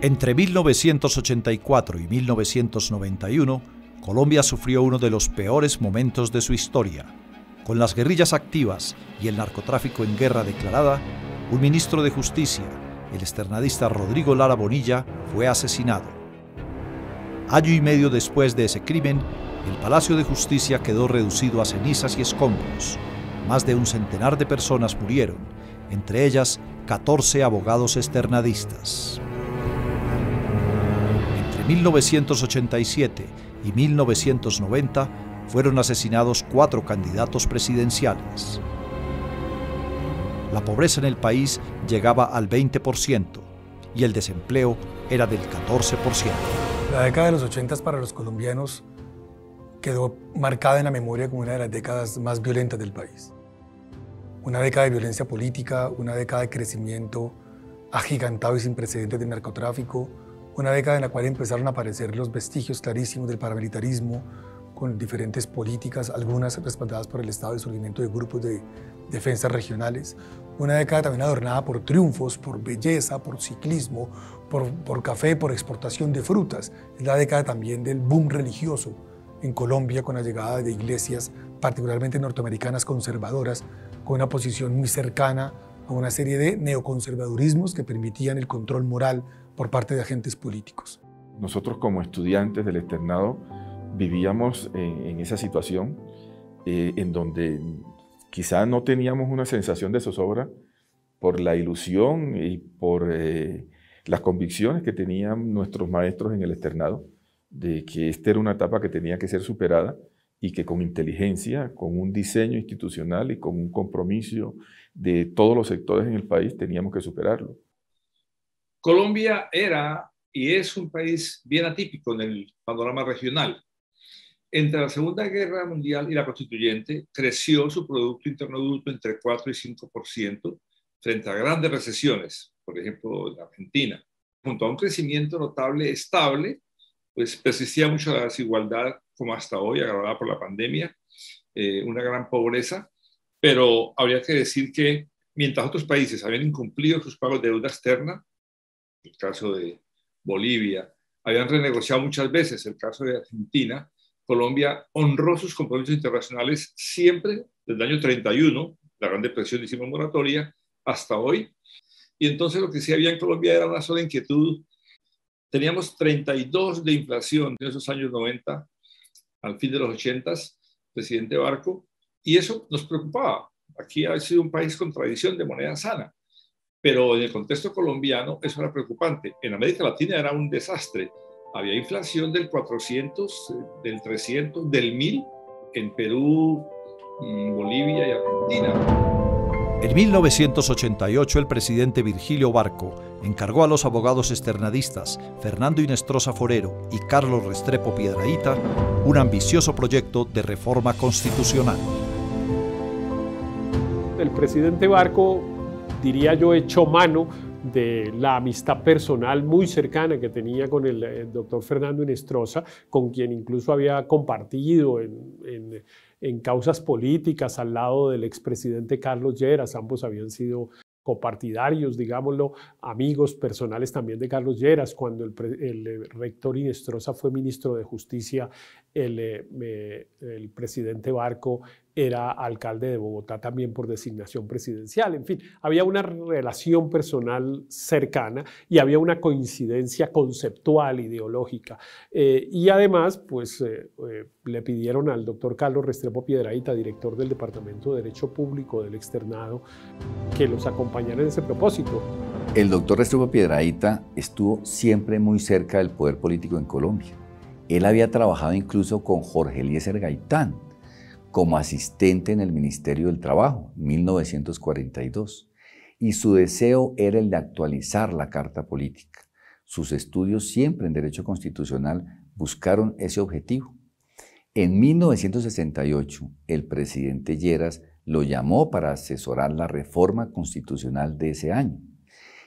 Entre 1984 y 1991, Colombia sufrió uno de los peores momentos de su historia. Con las guerrillas activas y el narcotráfico en guerra declarada, un ministro de Justicia, el externadista Rodrigo Lara Bonilla, fue asesinado. Año y medio después de ese crimen, el Palacio de Justicia quedó reducido a cenizas y escombros. Más de un centenar de personas murieron, entre ellas 14 abogados externadistas. Entre 1987 y 1990 fueron asesinados 4 candidatos presidenciales. La pobreza en el país llegaba al 20% y el desempleo era del 14%. La década de los 80 para los colombianos quedó marcada en la memoria como una de las décadas más violentas del país. Una década de violencia política, una década de crecimiento agigantado y sin precedentes del narcotráfico, una década en la cual empezaron a aparecer los vestigios clarísimos del paramilitarismo, con diferentes políticas, algunas respaldadas por el Estado, el surgimiento de grupos de defensas regionales. Una década también adornada por triunfos, por belleza, por ciclismo, por café, por exportación de frutas. Es la década también del boom religioso en Colombia, con la llegada de iglesias, particularmente norteamericanas conservadoras, con una posición muy cercana a una serie de neoconservadurismos que permitían el control moral por parte de agentes políticos. Nosotros como estudiantes del externado vivíamos en esa situación en donde quizá no teníamos una sensación de zozobra por la ilusión y por las convicciones que tenían nuestros maestros en el externado, de que esta era una etapa que tenía que ser superada y que con inteligencia, con un diseño institucional y con un compromiso de todos los sectores en el país teníamos que superarlo. Colombia era y es un país bien atípico en el panorama regional. Entre la Segunda Guerra Mundial y la Constituyente, creció su Producto Interno Bruto entre 4 y 5% frente a grandes recesiones, por ejemplo, en Argentina. Junto a un crecimiento notable estable, pues persistía mucho la desigualdad, como hasta hoy, agravada por la pandemia, una gran pobreza, pero habría que decir que mientras otros países habían incumplido sus pagos de deuda externa, el caso de Bolivia, habían renegociado muchas veces, el caso de Argentina, Colombia honró sus compromisos internacionales siempre, desde el año 31, la Gran Depresión hicimos moratoria, hasta hoy. Y entonces lo que sí había en Colombia era una sola inquietud. Teníamos 32 de inflación en esos años 90, al fin de los 80, presidente Barco, y eso nos preocupaba. Aquí ha sido un país con tradición de moneda sana, pero en el contexto colombiano eso era preocupante. En América Latina era un desastre. Había inflación del 400, del 300, del 1000 en Perú, Bolivia y Argentina. En 1988 el presidente Virgilio Barco encargó a los abogados externadistas Fernando Inestrosa Forero y Carlos Restrepo Piedrahita un ambicioso proyecto de reforma constitucional. El presidente Barco, diría yo, echó mano de la amistad personal muy cercana que tenía con el doctor Fernando Inestrosa, con quien incluso había compartido en causas políticas al lado del expresidente Carlos Lleras. Ambos habían sido copartidarios, digámoslo, amigos personales también de Carlos Lleras. Cuando el rector Inestrosa fue ministro de Justicia, el presidente Barco era alcalde de Bogotá también por designación presidencial. En fin, había una relación personal cercana y había una coincidencia conceptual, ideológica. Y además, pues, le pidieron al doctor Carlos Restrepo Piedrahita, director del Departamento de Derecho Público del Externado, que los acompañara en ese propósito. El doctor Restrepo Piedrahita estuvo siempre muy cerca del poder político en Colombia. Él había trabajado incluso con Jorge Eliezer Gaitán como asistente en el Ministerio del Trabajo, 1942, y su deseo era el de actualizar la Carta Política. Sus estudios siempre en Derecho Constitucional buscaron ese objetivo. En 1968, el presidente Lleras lo llamó para asesorar la reforma constitucional de ese año.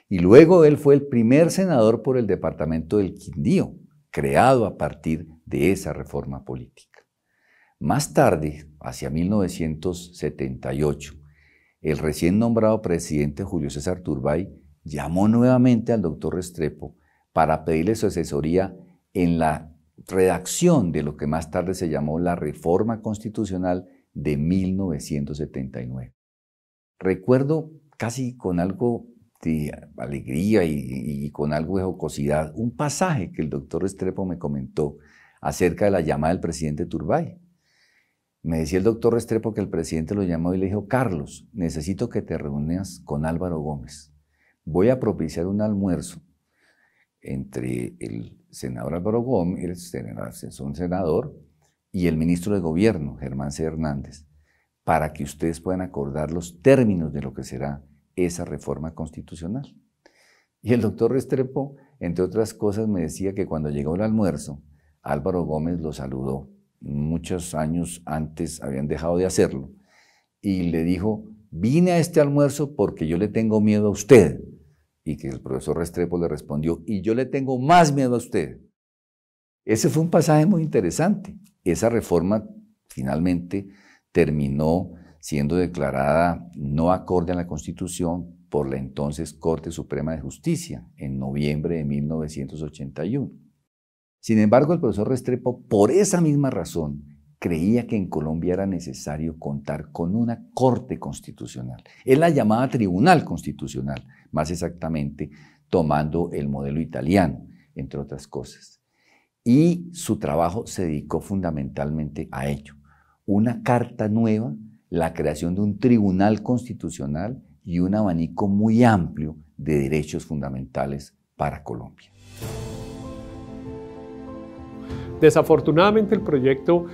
Y luego él fue el primer senador por el departamento del Quindío, creado a partir de esa reforma política. Más tarde, hacia 1978, el recién nombrado presidente Julio César Turbay llamó nuevamente al doctor Restrepo para pedirle su asesoría en la redacción de lo que más tarde se llamó la Reforma Constitucional de 1979. Recuerdo casi con algo de alegría y con algo de jocosidad un pasaje que el doctor Restrepo me comentó acerca de la llamada del presidente Turbay. Me decía el doctor Restrepo que el presidente lo llamó y le dijo: Carlos, necesito que te reúnas con Álvaro Gómez. Voy a propiciar un almuerzo entre el senador Álvaro Gómez, es un senador, y el ministro de Gobierno, Germán C. Hernández, para que ustedes puedan acordar los términos de lo que será esa reforma constitucional. Y el doctor Restrepo, entre otras cosas, me decía que cuando llegó el almuerzo, Álvaro Gómez lo saludó. Muchos años antes habían dejado de hacerlo. Y le dijo: vine a este almuerzo porque yo le tengo miedo a usted. Y que el profesor Restrepo le respondió: y yo le tengo más miedo a usted. Ese fue un pasaje muy interesante. Esa reforma finalmente terminó siendo declarada no acorde a la Constitución por la entonces Corte Suprema de Justicia en noviembre de 1981. Sin embargo, el profesor Restrepo, por esa misma razón, creía que en Colombia era necesario contar con una Corte Constitucional. Él la llamaba Tribunal Constitucional, más exactamente tomando el modelo italiano, entre otras cosas. Y su trabajo se dedicó fundamentalmente a ello. Una carta nueva, la creación de un Tribunal Constitucional y un abanico muy amplio de derechos fundamentales para Colombia. Desafortunadamente el proyecto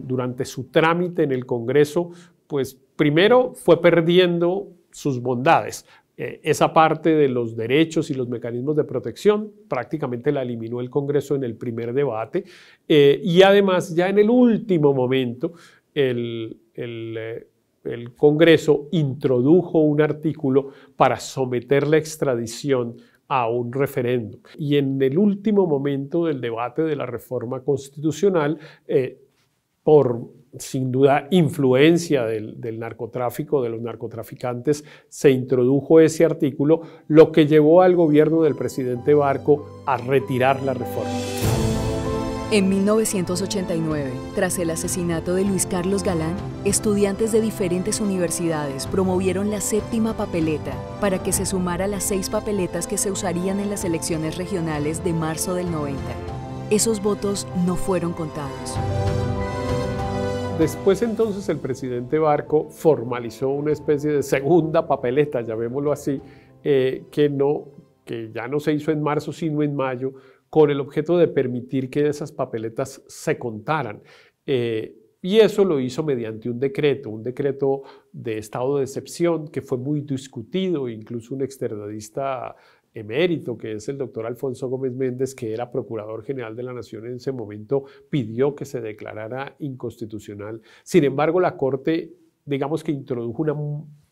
durante su trámite en el Congreso, pues primero fue perdiendo sus bondades. Esa parte de los derechos y los mecanismos de protección prácticamente la eliminó el Congreso en el primer debate y además ya en el último momento el Congreso introdujo un artículo para someter la extradición a un referéndum. Y en el último momento del debate de la reforma constitucional, por sin duda influencia del narcotráfico, de los narcotraficantes, se introdujo ese artículo, lo que llevó al gobierno del presidente Barco a retirar la reforma. En 1989, tras el asesinato de Luis Carlos Galán, estudiantes de diferentes universidades promovieron la 7ª papeleta para que se sumara a las 6 papeletas que se usarían en las elecciones regionales de marzo del 90. Esos votos no fueron contados. Después entonces el presidente Barco formalizó una especie de segunda papeleta, llamémoslo así, que ya no se hizo en marzo sino en mayo, con el objeto de permitir que esas papeletas se contaran. Y eso lo hizo mediante un decreto de estado de excepción que fue muy discutido, incluso un externadista emérito, que es el doctor Alfonso Gómez Méndez, que era Procurador General de la Nación en ese momento, pidió que se declarara inconstitucional. Sin embargo, la Corte, digamos que introdujo una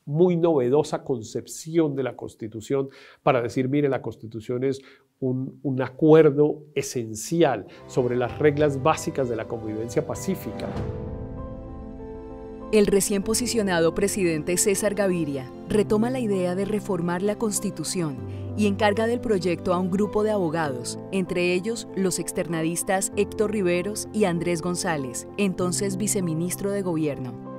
muy novedosa concepción de la Constitución para decir, mire, la Constitución es un acuerdo esencial sobre las reglas básicas de la convivencia pacífica. El recién posicionado presidente César Gaviria retoma la idea de reformar la Constitución y encarga del proyecto a un grupo de abogados, entre ellos los externadistas Héctor Riveros y Andrés González, entonces viceministro de Gobierno.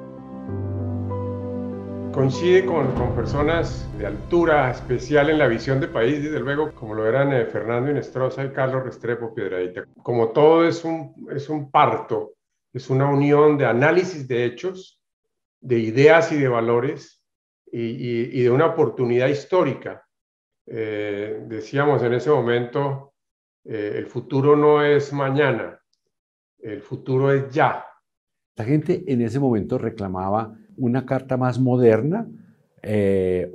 Coincide con personas de altura especial en la visión de país, desde luego, como lo eran Fernando Inestrosa y Carlos Restrepo Piedradita. Como todo es un parto, es una unión de análisis de hechos, de ideas y de valores y de una oportunidad histórica. Decíamos en ese momento, el futuro no es mañana, el futuro es ya. La gente en ese momento reclamaba una carta más moderna,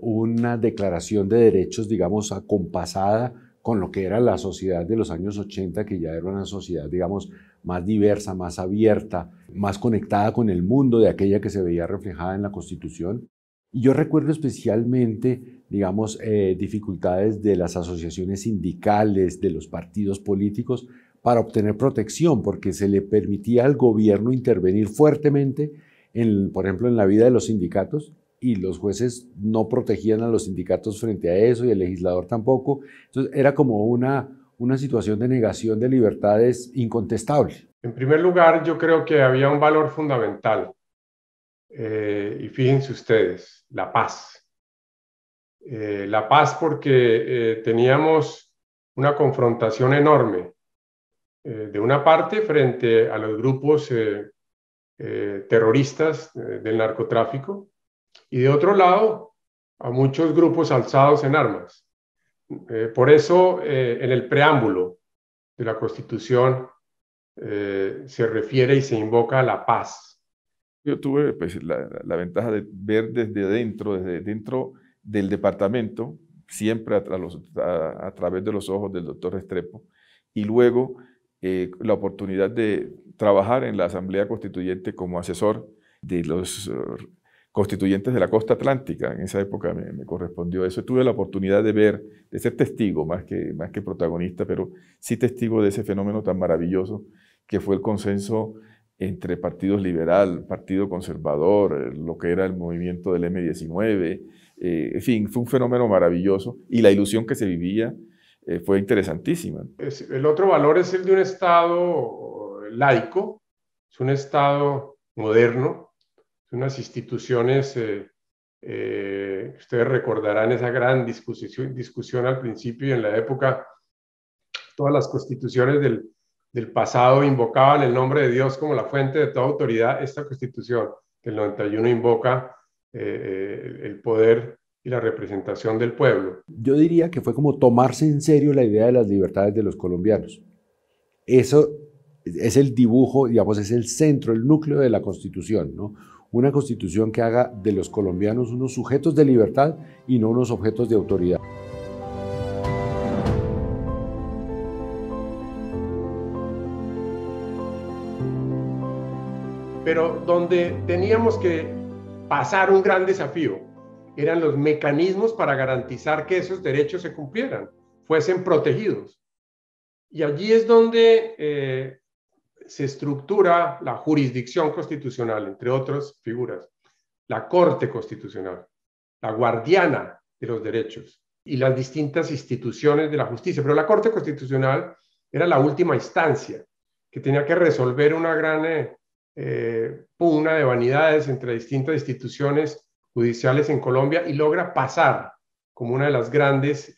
una declaración de derechos, digamos, acompasada con lo que era la sociedad de los años 80, que ya era una sociedad, digamos, más diversa, más abierta, más conectada con el mundo de aquella que se veía reflejada en la Constitución. Y yo recuerdo especialmente, digamos, dificultades de las asociaciones sindicales, de los partidos políticos, para obtener protección, porque se le permitía al gobierno intervenir fuertemente, por ejemplo, en la vida de los sindicatos y los jueces no protegían a los sindicatos frente a eso y el legislador tampoco. Entonces era como una situación de negación de libertades incontestable. En primer lugar, yo creo que había un valor fundamental, y fíjense ustedes, la paz. La paz porque teníamos una confrontación enorme, de una parte frente a los grupos terroristas del narcotráfico y de otro lado a muchos grupos alzados en armas. Por eso en el preámbulo de la Constitución se refiere y se invoca a la paz. Yo tuve pues, la ventaja de ver desde dentro del departamento, siempre a través de los ojos del doctor Restrepo, y luego la oportunidad de trabajar en la Asamblea Constituyente como asesor de los constituyentes de la costa atlántica. En esa época me correspondió eso. Tuve la oportunidad de ver, de ser testigo más que protagonista, pero sí testigo de ese fenómeno tan maravilloso que fue el consenso entre partidos liberal, partido conservador, lo que era el movimiento del M-19, en fin, fue un fenómeno maravilloso y la ilusión que se vivía fue interesantísima. El otro valor es el de un Estado laico, es un Estado moderno, unas instituciones, ustedes recordarán esa gran discusión al principio y en la época, todas las constituciones del pasado invocaban el nombre de Dios como la fuente de toda autoridad. Esta constitución del 91 invoca el poder y la representación del pueblo. Yo diría que fue como tomarse en serio la idea de las libertades de los colombianos. Eso es el dibujo, digamos, es el centro, el núcleo de la Constitución, ¿no? Una Constitución que haga de los colombianos unos sujetos de libertad y no unos objetos de autoridad. Pero donde teníamos que pasar un gran desafío eran los mecanismos para garantizar que esos derechos se cumplieran, fuesen protegidos. Y allí es donde se estructura la jurisdicción constitucional, entre otras figuras, la Corte Constitucional, la guardiana de los derechos y las distintas instituciones de la justicia. Pero la Corte Constitucional era la última instancia que tenía que resolver una gran pugna de vanidades entre distintas instituciones judiciales en Colombia y logra pasar como una de las grandes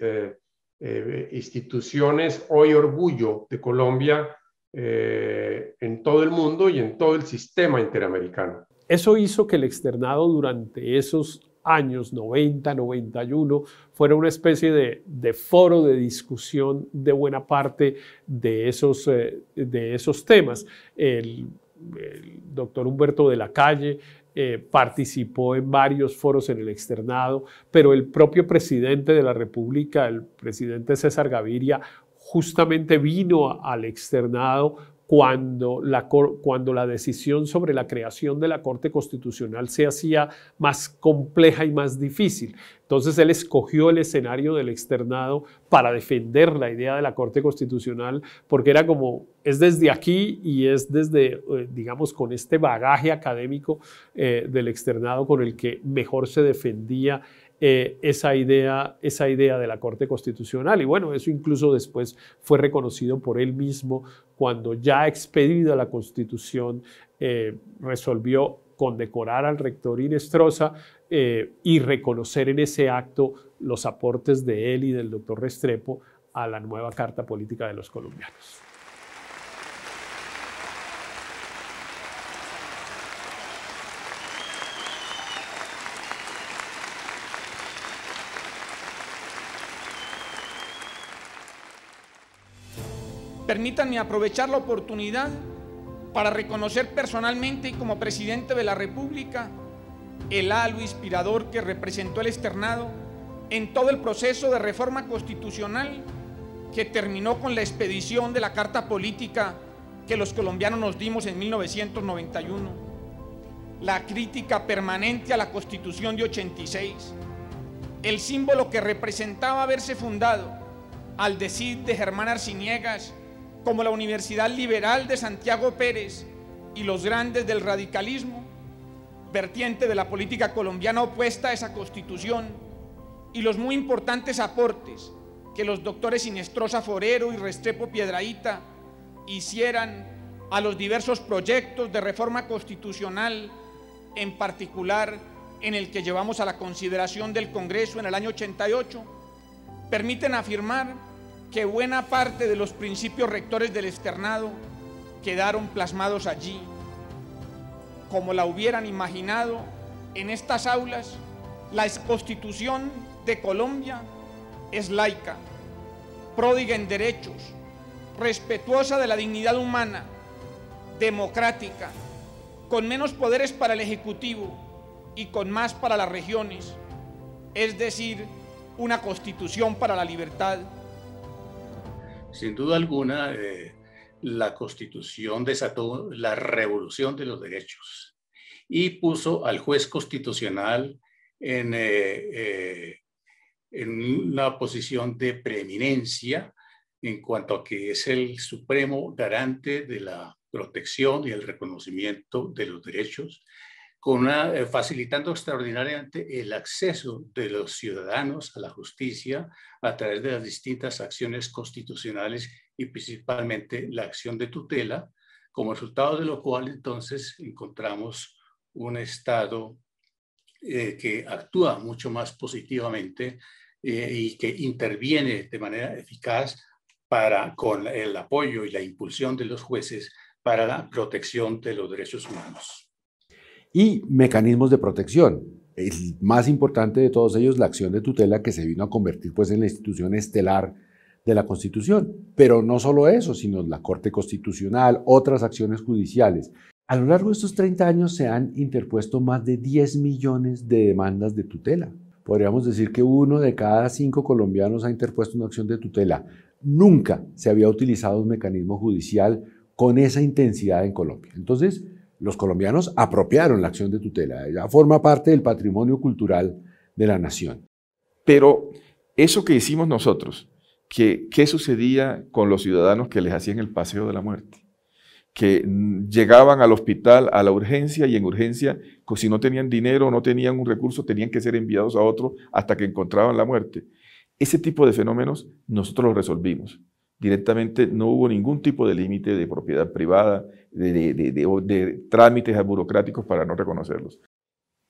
instituciones, hoy orgullo de Colombia en todo el mundo y en todo el sistema interamericano. Eso hizo que el externado durante esos años 90, 91 fuera una especie de foro de discusión de buena parte de esos temas. El doctor Humberto de la Calle participó en varios foros en el externado, pero el propio presidente de la República, el presidente César Gaviria, justamente vino al externado cuando la decisión sobre la creación de la Corte Constitucional se hacía más compleja y más difícil. Entonces él escogió el escenario del externado para defender la idea de la Corte Constitucional, porque era como, es desde aquí y es desde, digamos, con este bagaje académico del externado con el que mejor se defendía esa idea de la Corte Constitucional. Y bueno, eso incluso después fue reconocido por él mismo cuando ya expedida la Constitución resolvió condecorar al rector Hinestrosa y reconocer en ese acto los aportes de él y del doctor Restrepo a la nueva Carta Política de los Colombianos. Permítanme aprovechar la oportunidad para reconocer personalmente y como presidente de la República el halo inspirador que representó el externado en todo el proceso de reforma constitucional que terminó con la expedición de la Carta Política que los colombianos nos dimos en 1991, la crítica permanente a la Constitución de 86, el símbolo que representaba haberse fundado al decir de Germán Arciniegas como la Universidad Liberal de Santiago Pérez y los grandes del radicalismo, vertiente de la política colombiana opuesta a esa constitución, y los muy importantes aportes que los doctores Hinestrosa Forero y Restrepo Piedrahíta hicieran a los diversos proyectos de reforma constitucional, en particular en el que llevamos a la consideración del Congreso en el año 88, permiten afirmar que buena parte de los principios rectores del externado quedaron plasmados allí, como la hubieran imaginado en estas aulas. La Constitución de Colombia es laica, pródiga en derechos, respetuosa de la dignidad humana, democrática, con menos poderes para el Ejecutivo y con más para las regiones, es decir, una Constitución para la libertad. Sin duda alguna, la Constitución desató la revolución de los derechos y puso al juez constitucional en una posición de preeminencia en cuanto a que es el supremo garante de la protección y el reconocimiento de los derechos, facilitando extraordinariamente el acceso de los ciudadanos a la justicia a través de las distintas acciones constitucionales y principalmente la acción de tutela, como resultado de lo cual entonces encontramos un Estado que actúa mucho más positivamente y que interviene de manera eficaz con el apoyo y la impulsión de los jueces para la protección de los derechos humanos. Y mecanismos de protección. El más importante de todos ellos, la acción de tutela, que se vino a convertir pues, en la institución estelar de la Constitución. Pero no solo eso, sino la Corte Constitucional, otras acciones judiciales. A lo largo de estos 30 años se han interpuesto más de 10 millones de demandas de tutela. Podríamos decir que 1 de cada 5 colombianos ha interpuesto una acción de tutela. Nunca se había utilizado un mecanismo judicial con esa intensidad en Colombia. Entonces, los colombianos apropiaron la acción de tutela. Ya forma parte del patrimonio cultural de la nación. Pero eso que hicimos nosotros, ¿qué sucedía con los ciudadanos que les hacían el paseo de la muerte? Que llegaban al hospital a la urgencia y en urgencia, si no tenían dinero o no tenían un recurso, tenían que ser enviados a otro hasta que encontraban la muerte. Ese tipo de fenómenos nosotros los resolvimos. Directamente no hubo ningún tipo de límite de propiedad privada, de trámites burocráticos para no reconocerlos.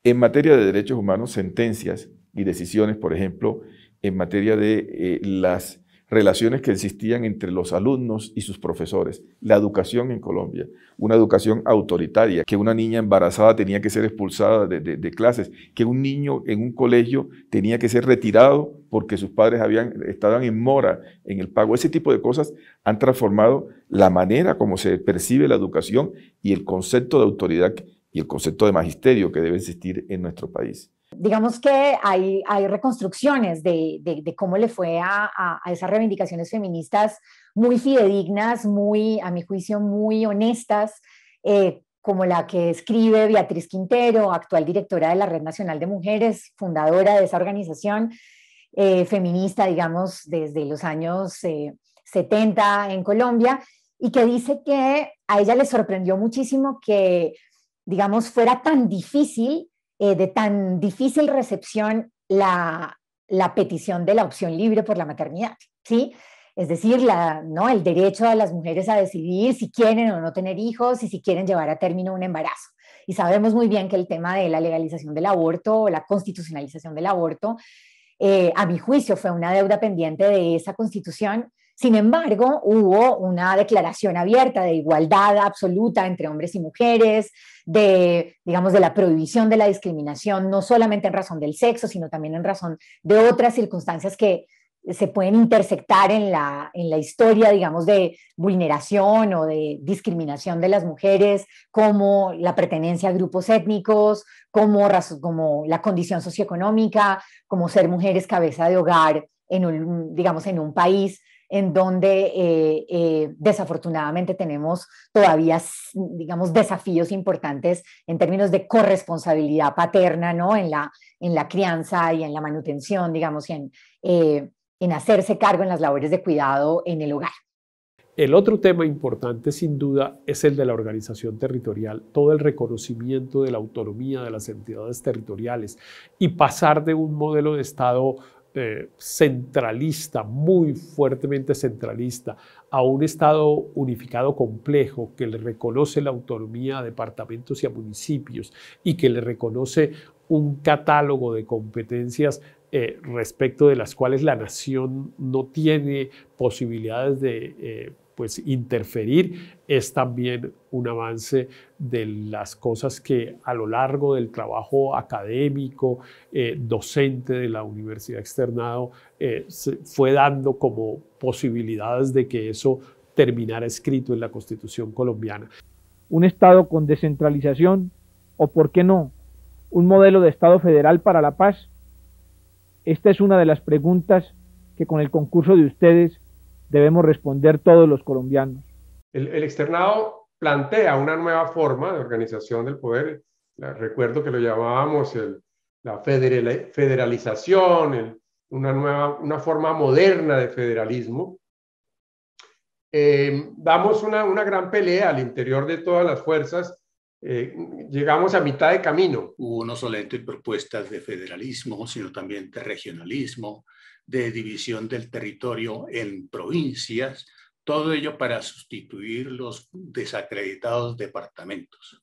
En materia de derechos humanos, sentencias y decisiones, por ejemplo, en materia de las relaciones que existían entre los alumnos y sus profesores, la educación en Colombia, una educación autoritaria, que una niña embarazada tenía que ser expulsada de clases, que un niño en un colegio tenía que ser retirado porque sus padres estaban en mora en el pago. Ese tipo de cosas han transformado la manera como se percibe la educación y el concepto de autoridad y el concepto de magisterio que debe existir en nuestro país. Digamos que hay reconstrucciones de cómo le fue a esas reivindicaciones feministas muy fidedignas, a mi juicio, muy honestas, como la que escribe Beatriz Quintero, actual directora de la Red Nacional de Mujeres, fundadora de esa organización feminista, digamos, desde los años 70 en Colombia, y que dice que a ella le sorprendió muchísimo que, digamos, fuera tan difícil, de tan difícil recepción la petición de la opción libre por la maternidad, ¿sí? Es decir, ¿no? El derecho a las mujeres a decidir si quieren o no tener hijos y si quieren llevar a término un embarazo. Y sabemos muy bien que el tema de la legalización del aborto o la constitucionalización del aborto, a mi juicio, fue una deuda pendiente de esa Constitución. Sin embargo, hubo una declaración abierta de igualdad absoluta entre hombres y mujeres, digamos, de la prohibición de la discriminación, no solamente en razón del sexo, sino también en razón de otras circunstancias que se pueden intersectar en la historia, digamos, de vulneración o de discriminación de las mujeres, como la pertenencia a grupos étnicos, como la condición socioeconómica, como ser mujeres cabeza de hogar en un país en donde desafortunadamente tenemos todavía, digamos, desafíos importantes en términos de corresponsabilidad paterna, ¿no? En la crianza y en la manutención, digamos, en hacerse cargo en las labores de cuidado en el hogar. El otro tema importante, sin duda, es el de la organización territorial, todo el reconocimiento de la autonomía de las entidades territoriales y pasar de un modelo de Estado centralista, muy fuertemente centralista, a un Estado unificado complejo que le reconoce la autonomía a departamentos y a municipios y que le reconoce un catálogo de competencias respecto de las cuales la nación no tiene posibilidades de pues interferir, es también un avance de las cosas que a lo largo del trabajo académico, docente de la Universidad Externado, se fue dando como posibilidades de que eso terminara escrito en la Constitución colombiana. Un Estado con descentralización, o por qué no, un modelo de Estado federal para la paz. Esta es una de las preguntas que con el concurso de ustedes debemos responder todos los colombianos. El externado plantea una nueva forma de organización del poder. Recuerdo que lo llamábamos la federalización, una forma moderna de federalismo. Damos una gran pelea al interior de todas las fuerzas. Llegamos a mitad de camino. Hubo no solamente propuestas de federalismo, sino también de regionalismo, de división del territorio en provincias, todo ello para sustituir los desacreditados departamentos.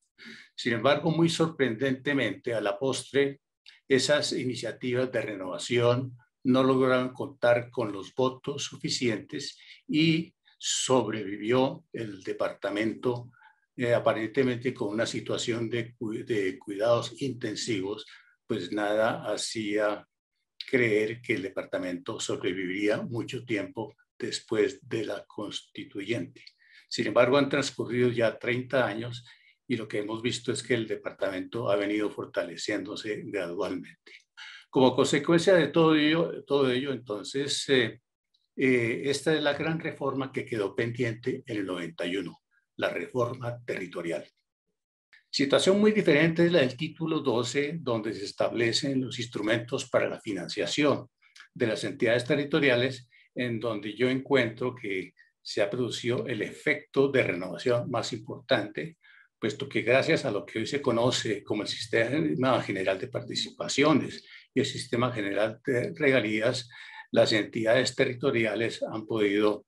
Sin embargo, muy sorprendentemente, a la postre, esas iniciativas de renovación no lograron contar con los votos suficientes y sobrevivió el departamento aparentemente con una situación de cuidados intensivos, pues nada hacía creer que el departamento sobreviviría mucho tiempo después de la constituyente. Sin embargo, han transcurrido ya 30 años y lo que hemos visto es que el departamento ha venido fortaleciéndose gradualmente. Como consecuencia de todo ello entonces, esta es la gran reforma que quedó pendiente en el 91, la reforma territorial. Situación muy diferente es la del título 12, donde se establecen los instrumentos para la financiación de las entidades territoriales, en donde yo encuentro que se ha producido el efecto de renovación más importante, puesto que gracias a lo que hoy se conoce como el Sistema General de Participaciones y el Sistema General de Regalías, las entidades territoriales han podido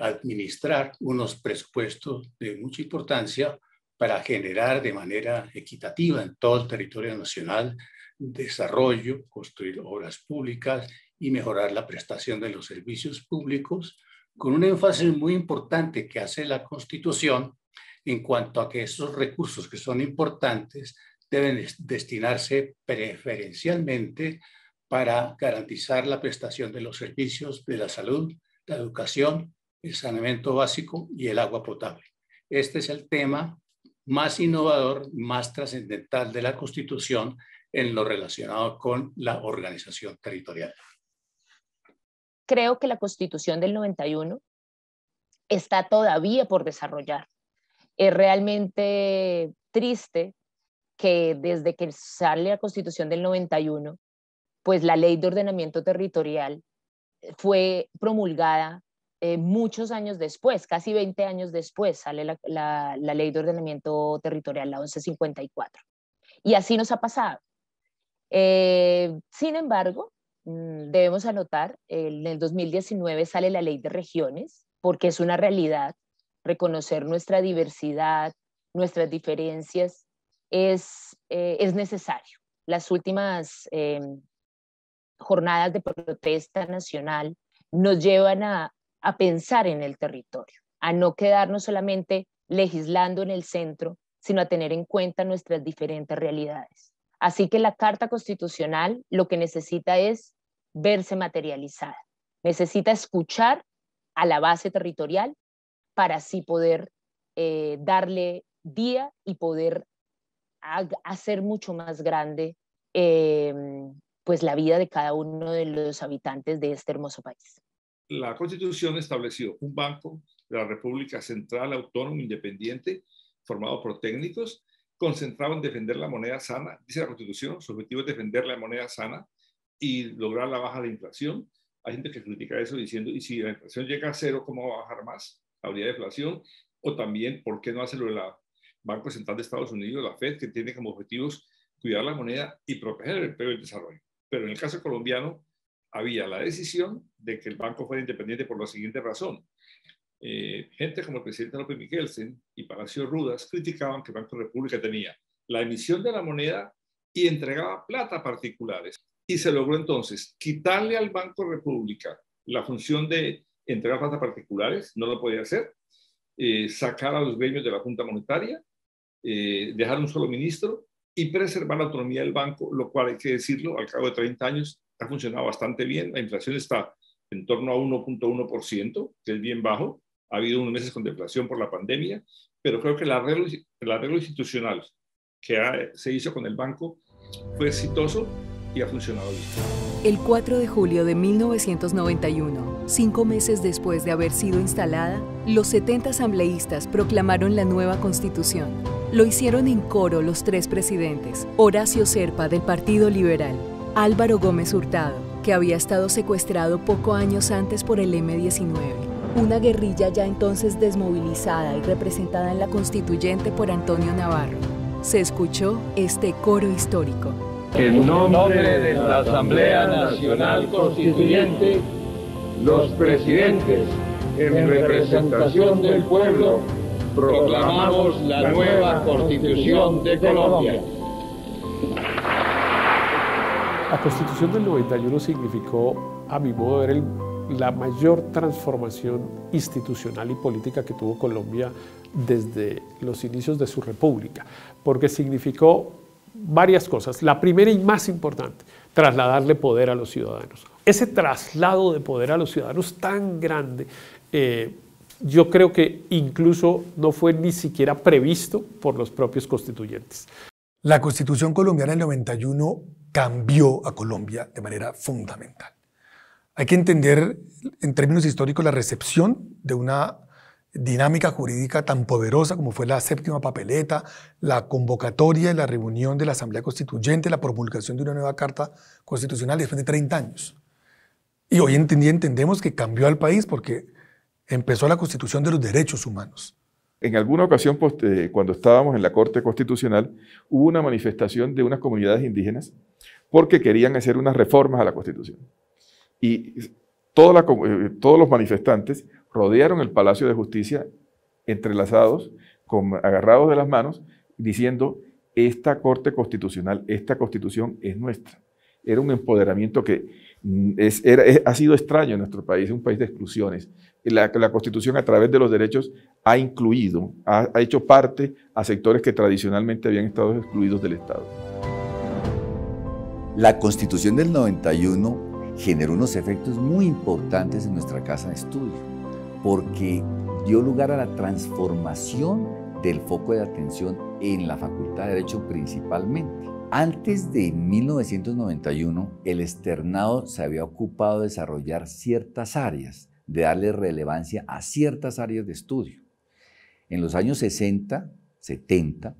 administrar unos presupuestos de mucha importancia para generar de manera equitativa en todo el territorio nacional desarrollo, construir obras públicas y mejorar la prestación de los servicios públicos, con un énfasis muy importante que hace la Constitución en cuanto a que esos recursos que son importantes deben destinarse preferencialmente para garantizar la prestación de los servicios de la salud, la educación, el saneamiento básico y el agua potable. Este es el tema más innovador, más trascendental de la Constitución en lo relacionado con la organización territorial. Creo que la Constitución del 91 está todavía por desarrollar. Es realmente triste que desde que sale la Constitución del 91, pues la Ley de Ordenamiento Territorial fue promulgada muchos años después, casi 20 años después, sale la Ley de Ordenamiento Territorial, la 1154. Y así nos ha pasado. Sin embargo, debemos anotar, en el 2019 sale la Ley de Regiones, porque es una realidad. Reconocer nuestra diversidad, nuestras diferencias, es necesario. Las últimas jornadas de protesta nacional nos llevan a pensar en el territorio, a no quedarnos solamente legislando en el centro, sino a tener en cuenta nuestras diferentes realidades. Así que la Carta Constitucional lo que necesita es verse materializada, necesita escuchar a la base territorial para así poder darle vía y poder hacer mucho más grande pues la vida de cada uno de los habitantes de este hermoso país. La Constitución estableció un Banco de la República Central, autónomo, independiente, formado por técnicos, concentrado en defender la moneda sana. Dice la Constitución, su objetivo es defender la moneda sana y lograr la baja de inflación, Hay gente que critica eso diciendo, y si la inflación llega a cero, ¿cómo va a bajar más? ¿Habría deflación? O también, ¿por qué no hace lo del Banco Central de Estados Unidos, la Fed, que tiene como objetivos cuidar la moneda y proteger el empleo y el desarrollo? Pero en el caso colombiano había la decisión de que el banco fuera independiente por la siguiente razón. Gente como el presidente López Miguelsen y Palacio Rudas criticaban que el Banco República tenía la emisión de la moneda y entregaba plata a particulares. Y se logró entonces quitarle al Banco República la función de entregar plata a particulares, no lo podía hacer, sacar a los gremios de la Junta Monetaria, dejar un solo ministro y preservar la autonomía del banco, lo cual, hay que decirlo, al cabo de 30 años ha funcionado bastante bien. La inflación está en torno a 1.1%, que es bien bajo. Ha habido unos meses con deflación por la pandemia, pero creo que el arreglo institucional que se hizo con el banco fue exitoso y ha funcionado bien. El 4 de julio de 1991, 5 meses después de haber sido instalada, los 70 asambleístas proclamaron la nueva Constitución. Lo hicieron en coro los 3 presidentes: Horacio Serpa, del Partido Liberal; Álvaro Gómez Hurtado, que había estado secuestrado pocos años antes por el M-19, una guerrilla ya entonces desmovilizada y representada en la Constituyente por Antonio Navarro. Se escuchó este coro histórico. En nombre de la Asamblea Nacional Constituyente, los presidentes, en representación del pueblo, proclamamos la nueva Constitución de Colombia. La Constitución del 91 significó, a mi modo de ver, la mayor transformación institucional y política que tuvo Colombia desde los inicios de su república, porque significó varias cosas. La primera y más importante, trasladarle poder a los ciudadanos. Ese traslado de poder a los ciudadanos tan grande, yo creo que incluso no fue ni siquiera previsto por los propios constituyentes. La Constitución colombiana del 91 cambió a Colombia de manera fundamental. Hay que entender en términos históricos la recepción de una dinámica jurídica tan poderosa como fue la séptima papeleta, la convocatoria y la reunión de la Asamblea Constituyente, la promulgación de una nueva Carta Constitucional después de 30 años. Y hoy entendemos que cambió al país porque empezó la Constitución de los derechos humanos. En alguna ocasión, cuando estábamos en la Corte Constitucional, hubo una manifestación de unas comunidades indígenas porque querían hacer unas reformas a la Constitución. Y todos los manifestantes rodearon el Palacio de Justicia entrelazados, agarrados de las manos, diciendo: esta Corte Constitucional, esta Constitución es nuestra. Era un empoderamiento que ha sido extraño en nuestro país, es un país de exclusiones. La Constitución, a través de los derechos, ha incluido, ha hecho parte a sectores que tradicionalmente habían estado excluidos del Estado. La Constitución del 91 generó unos efectos muy importantes en nuestra casa de estudio, porque dio lugar a la transformación del foco de atención en la Facultad de Derecho principalmente. Antes de 1991, el externado se había ocupado de desarrollar ciertas áreas, de darle relevancia a ciertas áreas de estudio. En los años 60, 70,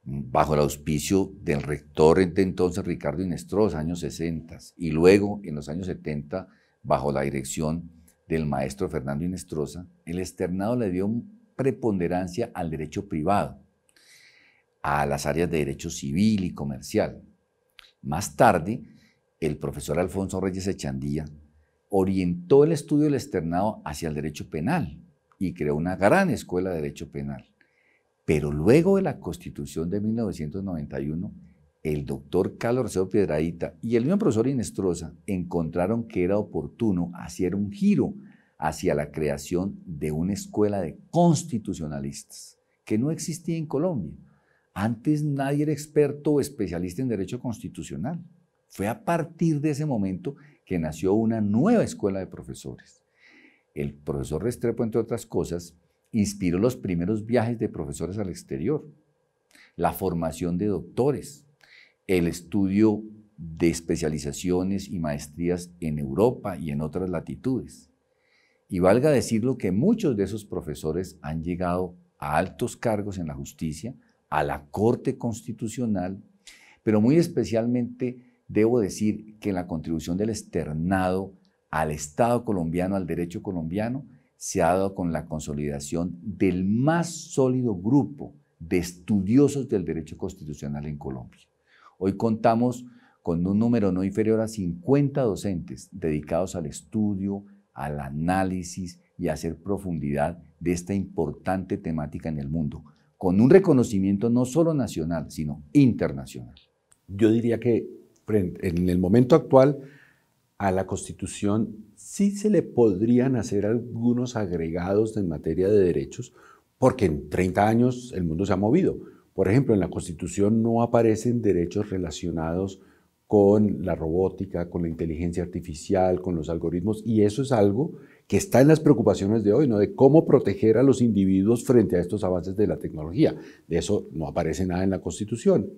bajo el auspicio del rector de entonces Ricardo Inestrosa, años 60, y luego en los años 70, bajo la dirección del maestro Fernando Inestrosa, el externado le dio preponderancia al derecho privado, a las áreas de derecho civil y comercial. Más tarde, el profesor Alfonso Reyes Echandía orientó el estudio del externado hacia el derecho penal y creó una gran escuela de derecho penal. Pero luego de la Constitución de 1991, el doctor Carlos Restrepo Piedradita y el mismo profesor Inestrosa encontraron que era oportuno hacer un giro hacia la creación de una escuela de constitucionalistas, que no existía en Colombia. Antes nadie era experto o especialista en derecho constitucional. Fue a partir de ese momento que nació una nueva escuela de profesores. El profesor Restrepo, entre otras cosas, inspiró los primeros viajes de profesores al exterior, la formación de doctores, el estudio de especializaciones y maestrías en Europa y en otras latitudes. Y valga decirlo que muchos de esos profesores han llegado a altos cargos en la justicia, a la Corte Constitucional, pero muy especialmente debo decir que la contribución del externado al Estado colombiano, al derecho colombiano, se ha dado con la consolidación del más sólido grupo de estudiosos del derecho constitucional en Colombia. Hoy contamos con un número no inferior a 50 docentes dedicados al estudio, al análisis y a hacer profundidad de esta importante temática en el mundo, con un reconocimiento no solo nacional, sino internacional. Yo diría que en el momento actual a la Constitución sí se le podrían hacer algunos agregados en materia de derechos, porque en 30 años el mundo se ha movido. Por ejemplo, en la Constitución no aparecen derechos relacionados con la robótica, con la inteligencia artificial, con los algoritmos, y eso es algo que está en las preocupaciones de hoy, ¿no? De cómo proteger a los individuos frente a estos avances de la tecnología. De eso no aparece nada en la Constitución.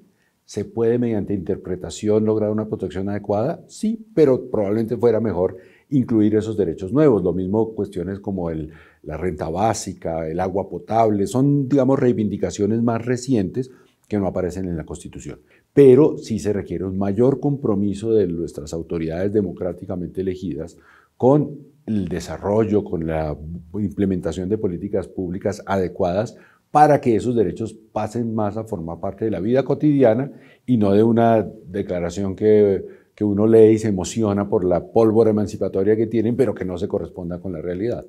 ¿Se puede mediante interpretación lograr una protección adecuada? Sí, pero probablemente fuera mejor incluir esos derechos nuevos. Lo mismo cuestiones como la renta básica, el agua potable, son, digamos, reivindicaciones más recientes que no aparecen en la Constitución. Pero sí se requiere un mayor compromiso de nuestras autoridades democráticamente elegidas con el desarrollo, con la implementación de políticas públicas adecuadas para que esos derechos pasen más a formar parte de la vida cotidiana y no de una declaración que uno lee y se emociona por la pólvora emancipatoria que tienen, pero que no se corresponda con la realidad.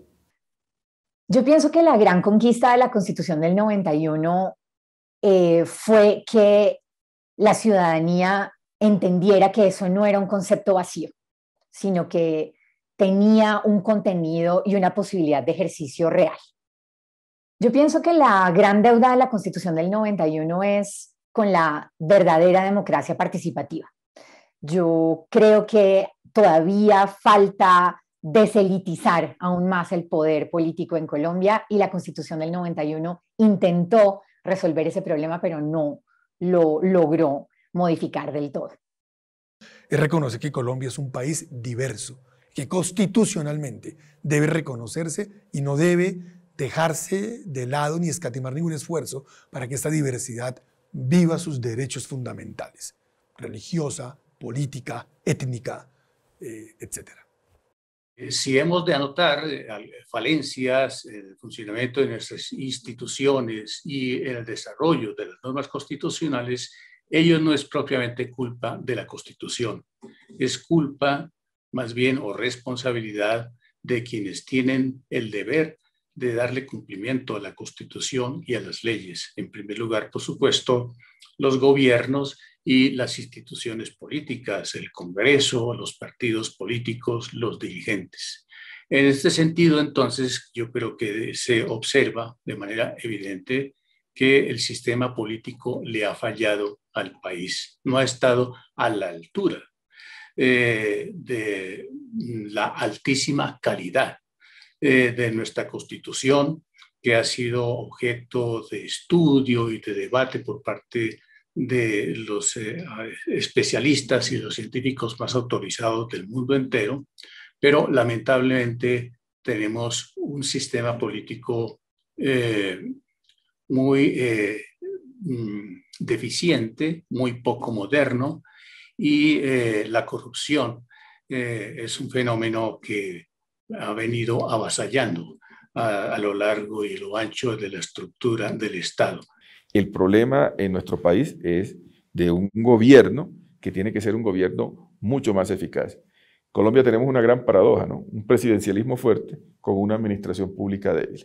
Yo pienso que la gran conquista de la Constitución del 91 fue que la ciudadanía entendiera que eso no era un concepto vacío, sino que tenía un contenido y una posibilidad de ejercicio real. Yo pienso que la gran deuda de la Constitución del 91 es con la verdadera democracia participativa. Yo creo que todavía falta deselitizar aún más el poder político en Colombia y la Constitución del 91 intentó resolver ese problema, pero no lo logró modificar del todo. Él reconoce que Colombia es un país diverso, que constitucionalmente debe reconocerse y no debe dejarse de lado ni escatimar ningún esfuerzo para que esta diversidad viva sus derechos fundamentales, religiosa, política, étnica, etc. Si hemos de anotar falencias en el funcionamiento de nuestras instituciones y en el desarrollo de las normas constitucionales, ello no es propiamente culpa de la Constitución, es culpa más bien o responsabilidad de quienes tienen el deber de darle cumplimiento a la Constitución y a las leyes. En primer lugar, por supuesto, los gobiernos y las instituciones políticas, el Congreso, los partidos políticos, los dirigentes. En este sentido, entonces, yo creo que se observa de manera evidente que el sistema político le ha fallado al país, no ha estado a la altura de la altísima calidad de nuestra Constitución, que ha sido objeto de estudio y de debate por parte de los especialistas y los científicos más autorizados del mundo entero, pero lamentablemente tenemos un sistema político muy deficiente, muy poco moderno, y la corrupción es un fenómeno que ha venido avasallando a lo largo y lo ancho de la estructura del Estado. El problema en nuestro país es de un gobierno que tiene que ser un gobierno mucho más eficaz. En Colombia tenemos una gran paradoja, ¿no? Un presidencialismo fuerte con una administración pública débil.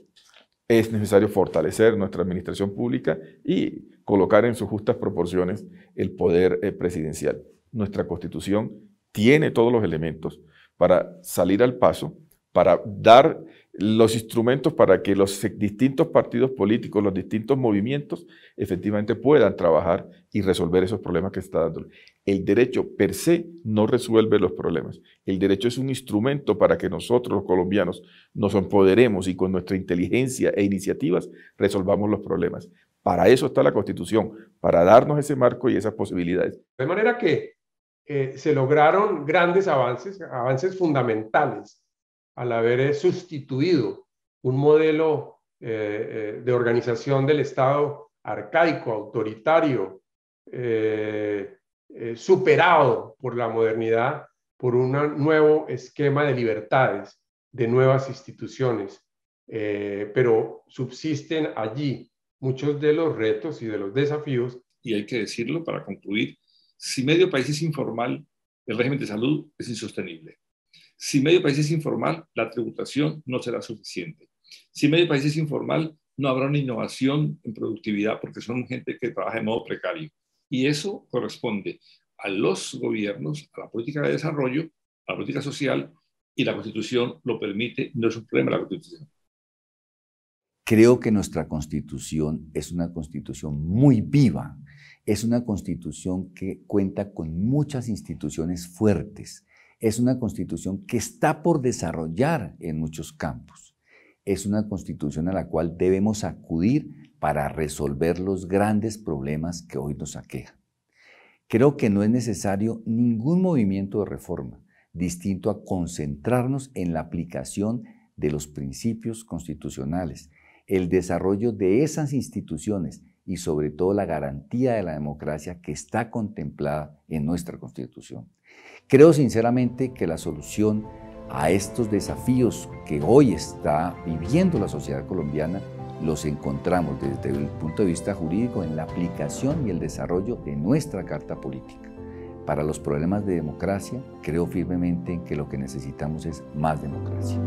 Es necesario fortalecer nuestra administración pública y colocar en sus justas proporciones el poder presidencial. Nuestra Constitución tiene todos los elementos para salir al paso, para dar los instrumentos para que los distintos partidos políticos, los distintos movimientos, efectivamente puedan trabajar y resolver esos problemas que está dando. El derecho per se no resuelve los problemas. El derecho es un instrumento para que nosotros, los colombianos, nos empoderemos y con nuestra inteligencia e iniciativas resolvamos los problemas. Para eso está la Constitución, para darnos ese marco y esas posibilidades. De manera que se lograron grandes avances fundamentales, al haber sustituido un modelo de organización del Estado arcaico, autoritario, superado por la modernidad, por un nuevo esquema de libertades, de nuevas instituciones, pero subsisten allí muchos de los retos y de los desafíos. Y hay que decirlo para concluir, si medio país es informal, el régimen de salud es insostenible. Si medio país es informal, la tributación no será suficiente. Si medio país es informal, no habrá una innovación en productividad porque son gente que trabaja de modo precario. Y eso corresponde a los gobiernos, a la política de desarrollo, a la política social, y la Constitución lo permite, no es un problema la Constitución. Creo que nuestra Constitución es una Constitución muy viva, es una Constitución que cuenta con muchas instituciones fuertes, es una Constitución que está por desarrollar en muchos campos, es una Constitución a la cual debemos acudir para resolver los grandes problemas que hoy nos aquejan. Creo que no es necesario ningún movimiento de reforma distinto a concentrarnos en la aplicación de los principios constitucionales, el desarrollo de esas instituciones y sobre todo la garantía de la democracia que está contemplada en nuestra Constitución. Creo sinceramente que la solución a estos desafíos que hoy está viviendo la sociedad colombiana los encontramos desde el punto de vista jurídico en la aplicación y el desarrollo de nuestra Carta Política. Para los problemas de democracia, creo firmemente en que lo que necesitamos es más democracia.